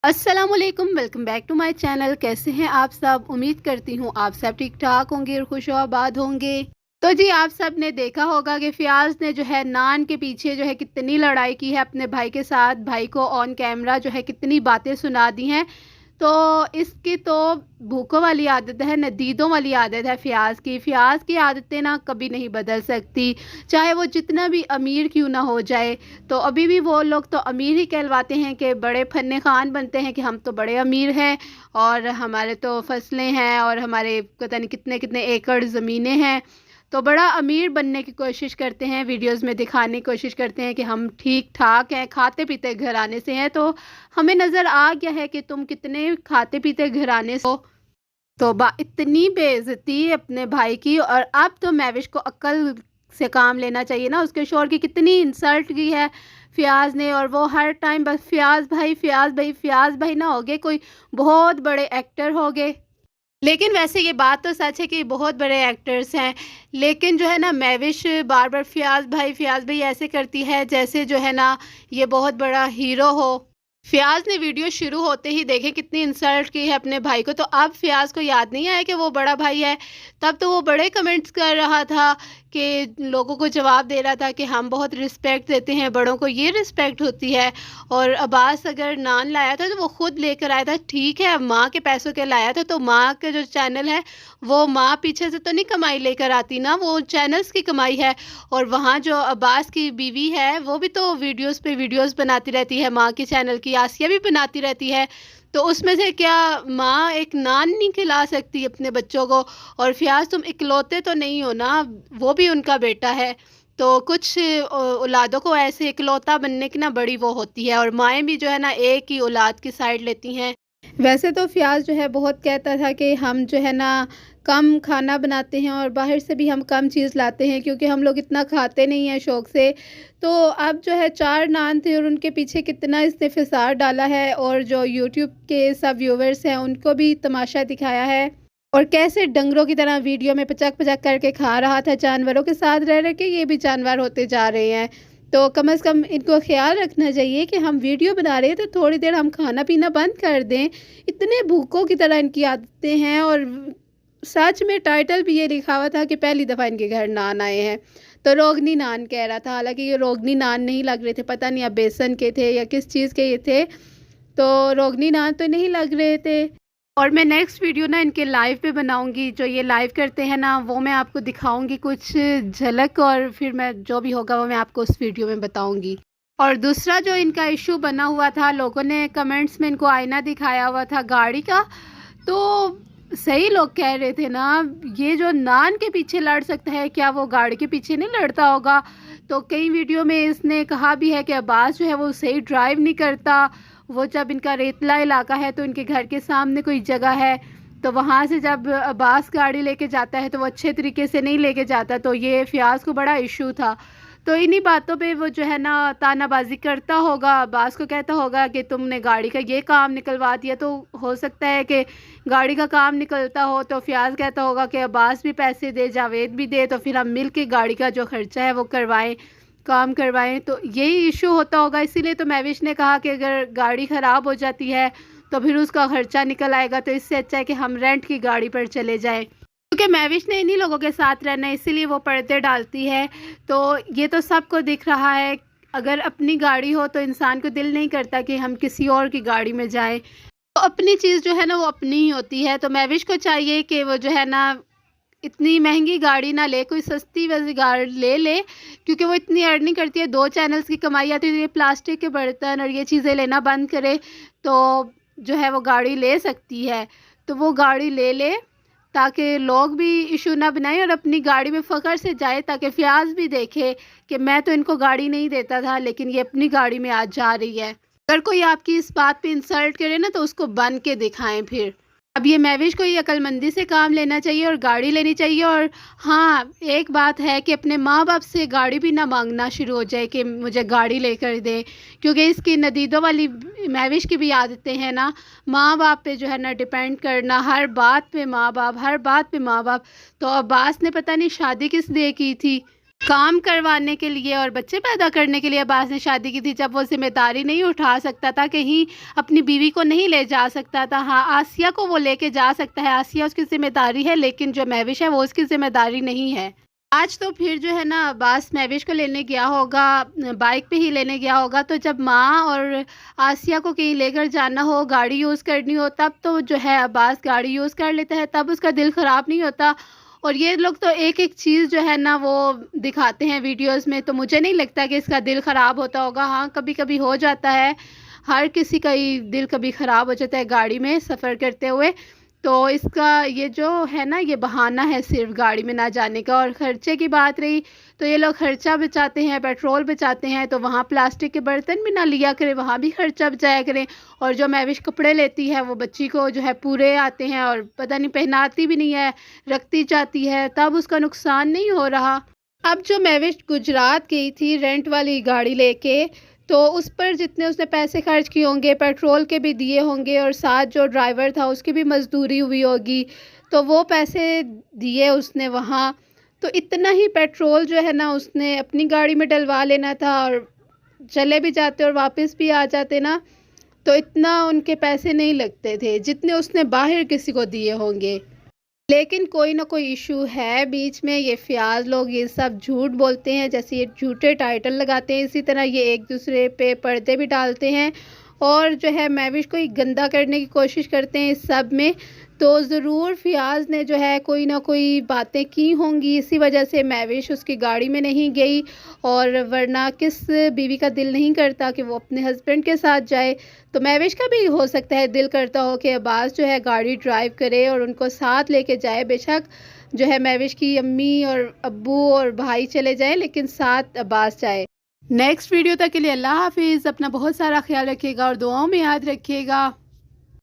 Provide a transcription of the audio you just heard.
अस्सलामुअलैकुम, welcome back to my channel. कैसे हैं आप सब? उम्मीद करती हूँ आप सब ठीक ठाक होंगे और खुश आबाद होंगे। तो जी, आप सब ने देखा होगा कि फ़ियाज़ ने जो है नान के पीछे जो है कितनी लड़ाई की है अपने भाई के साथ। भाई को ऑन कैमरा जो है कितनी बातें सुना दी हैं। तो इसकी तो भूखों वाली आदत है, नदीदों वाली आदत है फ़ियाज़ की। फ़ियाज़ की आदतें ना कभी नहीं बदल सकती, चाहे वो जितना भी अमीर क्यों ना हो जाए। तो अभी भी वो लोग तो अमीर ही कहलवाते हैं कि बड़े फन्ने खान बनते हैं कि हम तो बड़े अमीर हैं और हमारे तो फसलें हैं और हमारे पता नहीं कितने कितने एकड़ ज़मीनें हैं। तो बड़ा अमीर बनने की कोशिश करते हैं, वीडियोस में दिखाने की कोशिश करते हैं कि हम ठीक ठाक हैं, खाते पीते घराने से हैं। तो हमें नज़र आ गया है कि तुम कितने खाते पीते घराने से हो। तो इतनी बेइज्जती अपने भाई की। और अब तो महविश को अक्ल से काम लेना चाहिए ना। उसके शोहर की कितनी इंसल्ट की है फ़ियाज़ ने, और वो हर टाइम बस फ़ियाज़ भाई फ़ियाज़ भाई फ़ियाज़ भाई ना हो गए कोई बहुत बड़े एक्टर हो गए। लेकिन वैसे ये बात तो सच है कि बहुत बड़े एक्टर्स हैं, लेकिन जो है ना महविश बार बार फ़ियाज़ भाई ऐसे करती है जैसे जो है ना ये बहुत बड़ा हीरो हो। फ़ियाज़ ने वीडियो शुरू होते ही देखे कितनी इंसल्ट की है अपने भाई को। तो अब फ़ियाज़ को याद नहीं आया कि वो बड़ा भाई है। तब तो वो बड़े कमेंट्स कर रहा था कि लोगों को जवाब दे रहा था कि हम बहुत रिस्पेक्ट देते हैं बड़ों को, ये रिस्पेक्ट होती है। और अब्बास अगर नान लाया था तो वो ख़ुद लेकर आया था, ठीक है, माँ के पैसों के लाया था। तो माँ का जो चैनल है वो माँ पीछे से तो नहीं कमाई लेकर आती ना, वो चैनल्स की कमाई है। और वहाँ जो अब्बास की बीवी है वो भी तो वीडियोस पे वीडियोस बनाती रहती है, माँ के चैनल की आसिया भी बनाती रहती है। तो उसमें से क्या माँ एक नान नहीं खिला सकती अपने बच्चों को? और फ़ियाज़ तुम इकलौते तो नहीं हो ना, वो भी उनका बेटा है। तो कुछ औलादों को ऐसे इकलौता बनने की ना बड़ी वो होती है, और माएँ भी जो है ना एक ही औलाद की साइड लेती हैं। वैसे तो फ़ियाज़ जो है बहुत कहता था कि हम जो है ना कम खाना बनाते हैं और बाहर से भी हम कम चीज़ लाते हैं क्योंकि हम लोग इतना खाते नहीं हैं शौक़ से। तो अब जो है 4 नान थे और उनके पीछे कितना इसने फ़िसाद डाला है, और जो यूट्यूब के सब व्यूवर्स हैं उनको भी तमाशा दिखाया है। और कैसे डंगरों की तरह वीडियो में पचक-पचक करके खा रहा था, जानवरों के साथ रह के ये भी जानवर होते जा रहे हैं। तो कम से कम इनको ख़्याल रखना चाहिए कि हम वीडियो बना रहे हैं तो थोड़ी देर हम खाना पीना बंद कर दें। इतने भूखों की तरह इनकी आदतें हैं। और सच में टाइटल भी ये लिखा हुआ था कि पहली दफ़ा इनके घर नान आए हैं। तो रोगनी नान कह रहा था, हालाँकि ये रोगनी नान नहीं लग रहे थे, पता नहीं अब बेसन के थे या किस चीज़ के ये थे। तो रोगनी नान तो नहीं लग रहे थे। और मैं नेक्स्ट वीडियो ना इनके लाइव पे बनाऊंगी, जो ये लाइव करते हैं ना वो मैं आपको दिखाऊंगी कुछ झलक, और फिर मैं जो भी होगा वो मैं आपको उस वीडियो में बताऊंगी। और दूसरा जो इनका इशू बना हुआ था, लोगों ने कमेंट्स में इनको आईना दिखाया हुआ था गाड़ी का। तो सही लोग कह रहे थे ना, ये जो नान के पीछे लड़ सकता है क्या वो गाड़ी के पीछे नहीं लड़ता होगा? तो कई वीडियो में इसने कहा भी है कि अब्बास जो है वो सही ड्राइव नहीं करता। वो जब इनका रेतला इलाका है तो इनके घर के सामने कोई जगह है, तो वहाँ से जब अब्बास गाड़ी लेके जाता है तो वो अच्छे तरीके से नहीं लेके जाता। तो ये फ़ियाज़ को बड़ा इशू था। तो इन्हीं बातों पे वो जो है ना तानाबाजी करता होगा, अब्बास को कहता होगा कि तुमने गाड़ी का ये काम निकलवा दिया। तो हो सकता है कि गाड़ी का काम निकलता हो तो फ़ियाज़ कहता होगा कि अब्बास भी पैसे दे, जावेद भी दे, तो फिर हम मिल के गाड़ी का जो ख़र्चा है वो करवाएं, काम करवाएं। तो यही इशू होता होगा। इसीलिए तो महविश ने कहा कि अगर गाड़ी ख़राब हो जाती है तो फिर उसका ख़र्चा निकल आएगा, तो इससे अच्छा है कि हम रेंट की गाड़ी पर चले जाएं। क्योंकि महविश ने इन्हीं लोगों के साथ रहना है, इसीलिए वो पर्दे डालती है। तो ये तो सबको दिख रहा है। अगर अपनी गाड़ी हो तो इंसान को दिल नहीं करता कि हम किसी और की गाड़ी में जाएं। तो अपनी चीज़ जो है ना वो अपनी ही होती है। तो महविश को चाहिए कि वो जो है ना इतनी महंगी गाड़ी ना ले, कोई सस्ती वैसी गाड़ी ले क्योंकि वो इतनी अर्निंग करती है, 2 चैनल्स की कमाई आती है। तो ये प्लास्टिक के बर्तन और ये चीज़ें लेना बंद करे तो जो है वो गाड़ी ले सकती है। तो वो गाड़ी ले ताकि लोग भी इशू ना बनाएं और अपनी गाड़ी में फ़ख्र से जाए, ताकि फ़ियाज़ भी देखे कि मैं तो इनको गाड़ी नहीं देता था लेकिन ये अपनी गाड़ी में आज जा रही है। अगर कोई आपकी इस बात पे इंसल्ट करे ना तो उसको बन के दिखाएं फिर। अब ये महविश को ये अक्लमंदी से काम लेना चाहिए और गाड़ी लेनी चाहिए। और हाँ, एक बात है कि अपने माँ बाप से गाड़ी भी ना मांगना शुरू हो जाए कि मुझे गाड़ी लेकर दे, क्योंकि इसकी नदीदों वाली महविश की भी आदतें हैं ना, माँ बाप पे जो है ना डिपेंड करना, हर बात पे माँ बाप, हर बात पे माँ बाप। तो अब्बास ने पता नहीं शादी किस लिए की थी, काम करवाने के लिए और बच्चे पैदा करने के लिए अब्बास ने शादी की थी, जब वो ज़िम्मेदारी नहीं उठा सकता था, कहीं अपनी बीवी को नहीं ले जा सकता था। हाँ, आसिया को वो लेके जा सकता है, आसिया उसकी ज़िम्मेदारी है, लेकिन जो महविश है वो उसकी ज़िम्मेदारी नहीं है। आज तो फिर जो है ना अब्बास महविश को लेने गया होगा, बाइक पे ही लेने गया होगा, तो जब माँ और आसिया को कहीं लेकर जाना हो, गाड़ी यूज़ करनी हो, तब तो जो है अब्बास गाड़ी यूज़ कर लेता है, तब उसका दिल ख़राब नहीं होता। और ये लोग तो एक-एक चीज़ जो है ना वो दिखाते हैं वीडियोज़ में, तो मुझे नहीं लगता कि इसका दिल ख़राब होता होगा। हाँ, कभी-कभी हो जाता है, हर किसी का ही दिल कभी ख़राब हो जाता है गाड़ी में सफ़र करते हुए। तो इसका ये जो है ना ये बहाना है सिर्फ़ गाड़ी में ना जाने का। और ख़र्चे की बात रही, तो ये लोग ख़र्चा बचाते हैं, पेट्रोल बचाते हैं, तो वहाँ प्लास्टिक के बर्तन भी ना लिया करें, वहाँ भी ख़र्चा बचाया करें। और जो महविश कपड़े लेती है वो बच्ची को जो है पूरे आते हैं और पता नहीं पहनाती भी नहीं है, रखती जाती है, तब उसका नुकसान नहीं हो रहा। अब जो महविश गुजरात गई थी रेंट वाली गाड़ी लेके, तो उस पर जितने उसने पैसे खर्च किए होंगे, पेट्रोल के भी दिए होंगे और साथ जो ड्राइवर था उसकी भी मज़दूरी हुई होगी, तो वो पैसे दिए उसने वहाँ। तो इतना ही पेट्रोल जो है ना उसने अपनी गाड़ी में डलवा लेना था और चले भी जाते और वापस भी आ जाते ना, तो इतना उनके पैसे नहीं लगते थे जितने उसने बाहर किसी को दिए होंगे। लेकिन कोई ना कोई इशू है बीच में, ये फ़याज़ लोग ये सब झूठ बोलते हैं, जैसे ये झूठे टाइटल लगाते हैं, इसी तरह ये एक दूसरे पे पर्दे भी डालते हैं और जो है महविश को ही गंदा करने की कोशिश करते हैं इस सब में। तो ज़रूर फ़याज़ ने जो है कोई ना कोई बातें की होंगी, इसी वजह से महविश उसकी गाड़ी में नहीं गई। और वरना किस बीवी का दिल नहीं करता कि वो अपने हस्बैंड के साथ जाए। तो महविश का भी हो सकता है दिल करता हो कि अब्बास जो है गाड़ी ड्राइव करे और उनको साथ लेके जाए। बेशक जो है महविश की अम्मी और अब्बू और भाई चले जाएँ, लेकिन साथ अब्बास जाए। नेक्स्ट वीडियो तक के लिए अल्लाह हाफ़िज़। अपना बहुत सारा ख़्याल रखिएगा और दुआओं में याद रखिएगा।